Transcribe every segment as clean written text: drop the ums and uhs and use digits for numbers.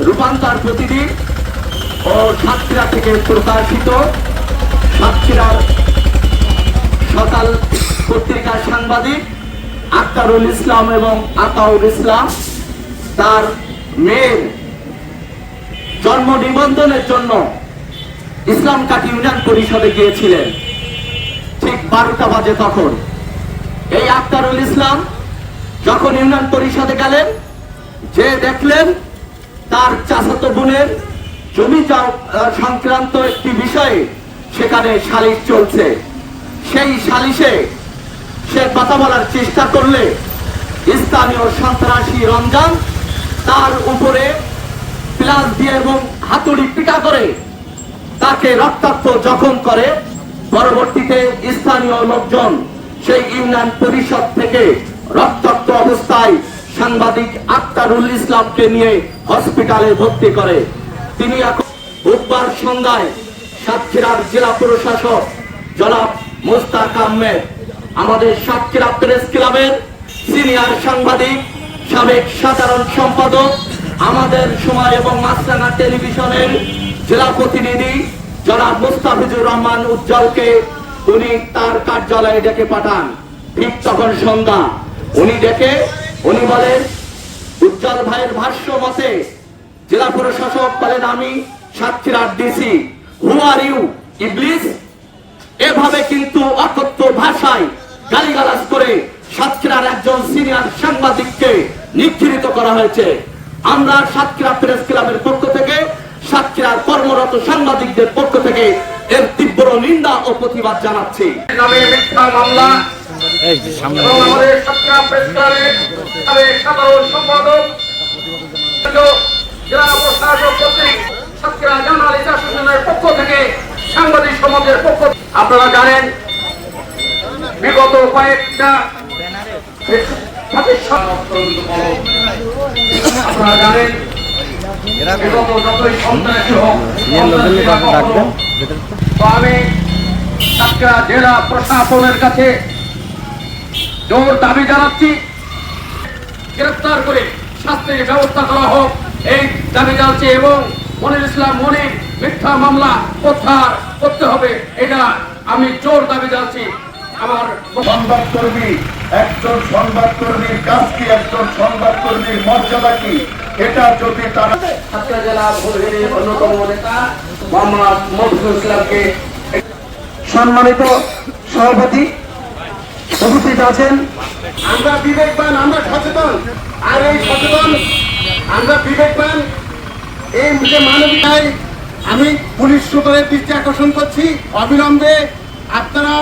রূপান্তর প্রতিদিন ও সাতক্ষীরা থেকে প্রকাশিত সাতক্ষীরার সকাল পত্রিকার সাংবাদিক আক্তারুল ইসলাম এবং আতাউর ইসলাম তার মেয়ের জন্ম নিবন্ধনের জন্য ইসলামঘাট ইউনিয়ন পরিষদে গিয়েছিলেন। ঠিক 12টা বাজে তখন এই আক্তারুল ইসলাম যখন ইউনিয়ন পরিষদে গেলেন, যে দেখলেন তার চাচাতো বোনের জমি সংক্রান্ত একটি বিষয়ে সেখানে সালিশ চলছে। সেই সালিশে সে কথা বলার চেষ্টা করলে স্থানীয় সন্ত্রাসী রমজান তার উপরে প্লাস দিয়ে এবং হাতুড়ি পিটা করে তাকে রক্তাক্ত জখম করে। পরবর্তীতে স্থানীয় লোকজন সেই ইউনিয়ন পরিষদ থেকে রক্তাক্ত অবস্থায় সাংবাদিক আক্তারুল ইসলামকে নিয়ে হসপিটালে ভর্তি করে। তিনি এখন বুধবার সন্ধ্যায় সাতক্ষীরার জেলা প্রশাসক জনাব মোস্তাক আহমেদ, আমাদের সাতক্ষীরা প্রেস ক্লাবের সিনিয়র সাংবাদিক, সাবেক সাধারণ সম্পাদক, আমাদের সময় এবং মাছরাঙা টেলিভিশনের জেলা প্রতিনিধি জনাব মুস্তাফিজুর রহমান উজ্জ্বলকে উনি তার কার্যালয়ে ডেকে পাঠান। ঠিক তখন সন্ধ্যা উনি বলেন, উজ্জ্বল ভাইয়ের ভাষ্য মতে জেলা প্রশাসক বলেন, আমি সাতক্ষীরার ডিসি, হু আর ইউ ইবলিস। এভাবে কিন্তু অকথ্য ভাষায় গালিগালাজ করে সাতক্ষীরার একজন সিনিয়র সাংবাদিককে নিগৃহীত করা হয়েছে। আমরা সাতক্ষীরা প্রেস ক্লাবের পক্ষ থেকে, সাতক্ষীরার কর্মরত সাংবাদিকদের পক্ষ থেকে এর তীব্র নিন্দা ও প্রতিবাদ জানাচ্ছি। মিথ্যা মামলা এবং আমাদের সাতক্ষীরা প্রেস ক্লাবের সাধারণ সম্পাদক জেলা প্রশাসক কর্তৃক সাতক্ষীরা জার্নালিস্ট অ্যাসোসিয়েশনের পক্ষ থেকে সাংবাদিক সমাজের পক্ষ, আপনারা জানেন বিগত কয়েকটা আপনারা জানেন বিগত যতই সন্ত্রাসী হোক, আমি সাতক্ষীরা জেলা প্রশাসনের কাছে জোর দাবি জানাচ্ছি, গ্রেফতার করে শাস্তির ব্যবস্থা করা হোক, এই দাবি জানাচ্ছি। এবং মনির ইসলাম মনির মিথ্যা মামলা প্রত্যাহার করতে হবে, এটা আমি জোর দাবি জানাচ্ছি। আমার সংবাদকর্মী, একজন সংবাদকর্মীর কাজ কি, একজন সংবাদকর্মীর মর্যাদা কি, এটা যদি তারা সাতক্ষীরা জেলা ভোরের অন্যতম নেতা মোহাম্মদ মফিজুল ইসলামকে, সম্মানিত সভাপতি উপস্থিত আছেন, আমরা বিবেকবান, আমরা সচেতন, আর এই সচেতন আমরা বিবেকবান। এই যে মানবিকায় আমি পুলিশ সুপারের দৃষ্টি আকর্ষণ করছি, অবিলম্বে আপনারা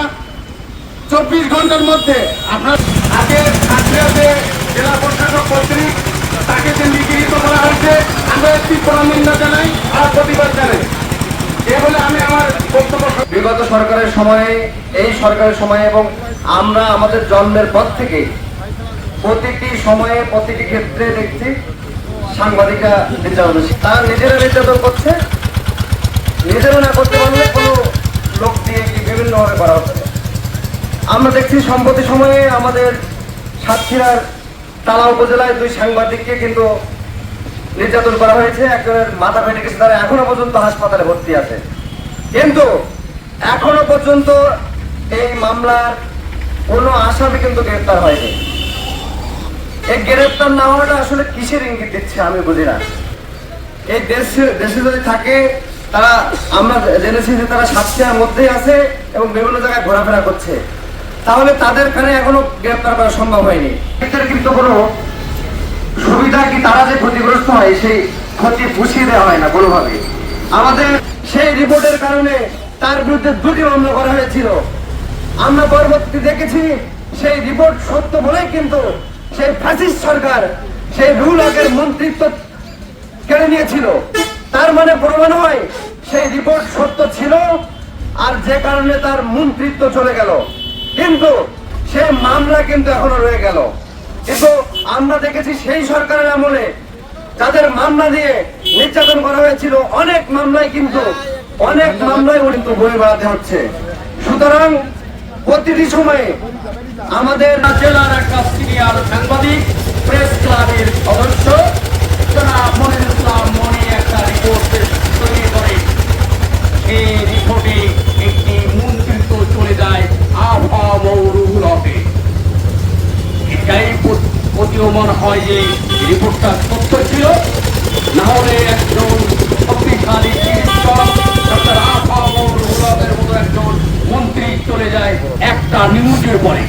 24 ঘন্টার মধ্যে আপনার আগে সাতক্ষীরাতে জেলা প্রশাসক কর্তৃক তাকে যে নিগৃহীত করা হয়েছে, আমরা তীব্র নিন্দা জানাই আর প্রতিবাদ জানাই। এ বলে আমি আমার বক্তব্য। বিগত সরকারের সময়ে, এই সরকারের সময়ে এবং আমরা আমাদের জন্মের পর থেকে প্রতিটি সময়ে প্রতিটি ক্ষেত্রে দেখছি সাংবাদিকরা নির্যাতন, তারা নিজেরা নির্যাতন করছে, নিজেরা না করতে পারলে কোনো লোক দিয়ে বিভিন্নভাবে করা হচ্ছে। আমরা দেখছি সম্প্রতি সময়ে আমাদের সাতক্ষীরার তালা উপজেলায় 2 সাংবাদিককে কিন্তু নির্যাতন করা হয়েছে, একজনের মাথা ফেটে গেছে, তারা এখনো পর্যন্ত হাসপাতালে ভর্তি আছে। কিন্তু এখনো পর্যন্ত এই মামলার কোনো আসামি কিন্তু গ্রেফতার হয়নি। এই গ্রেফতার না হওয়াটা আসলে কিসের ইঙ্গিত দিচ্ছে আমি বুঝি না। এই দেশে যদি থাকে, তারা আমরা জেনেছি যে তারা সাতক্ষীরার মধ্যেই আছে এবং বিভিন্ন জায়গায় ঘোরাফেরা করছে, তাহলে তাদের কানে এখনো গ্রেফতার করা সম্ভব হয়নি। এদের কিন্তু কোনো সুবিধা কি, তারা যে ক্ষতিগ্রস্ত হয় সেই ক্ষতি পুষিয়ে দেওয়া হয় না কোনোভাবে। আমাদের সেই রিপোর্টের কারণে তার বিরুদ্ধে 2টি মামলা করা হয়েছিল। আমরা পরবর্তীতে দেখেছি সেই রিপোর্ট সত্য বলেই কিন্তু সেই ফ্যাসিস্ট সরকার সেই রুল আগের মন্ত্রিত্ব কেড়ে নিয়েছিল। তার মানে প্রমাণ হয় সেই রিপোর্ট সত্য ছিল, আর যে কারণে তার মন্ত্রিত্ব চলে গেল। কিন্তু সেই মামলা কিন্তু এখনো রয়ে গেল। কিন্তু আমরা দেখেছি সেই সরকারের আমলে যাদের মামলা দিয়ে নির্যাতন করা হয়েছিল, অনেক মামলায় কিন্তু বই বেড়াতে হচ্ছে। সুতরাং প্রতিটি সময়ে আমাদের জেলার একটা সিনিয়র সাংবাদিক, প্রেস ক্লাবের সদস্য জনাব মনির ইসলাম মনির যে রিপোর্টটা সত্য ছিল, না হলে একজন শক্তিশালী চিকিৎসক ডক্টর আফামুল হুলাদের মতো একজন মন্ত্রী চলে যায় একটা নিউজের পরে।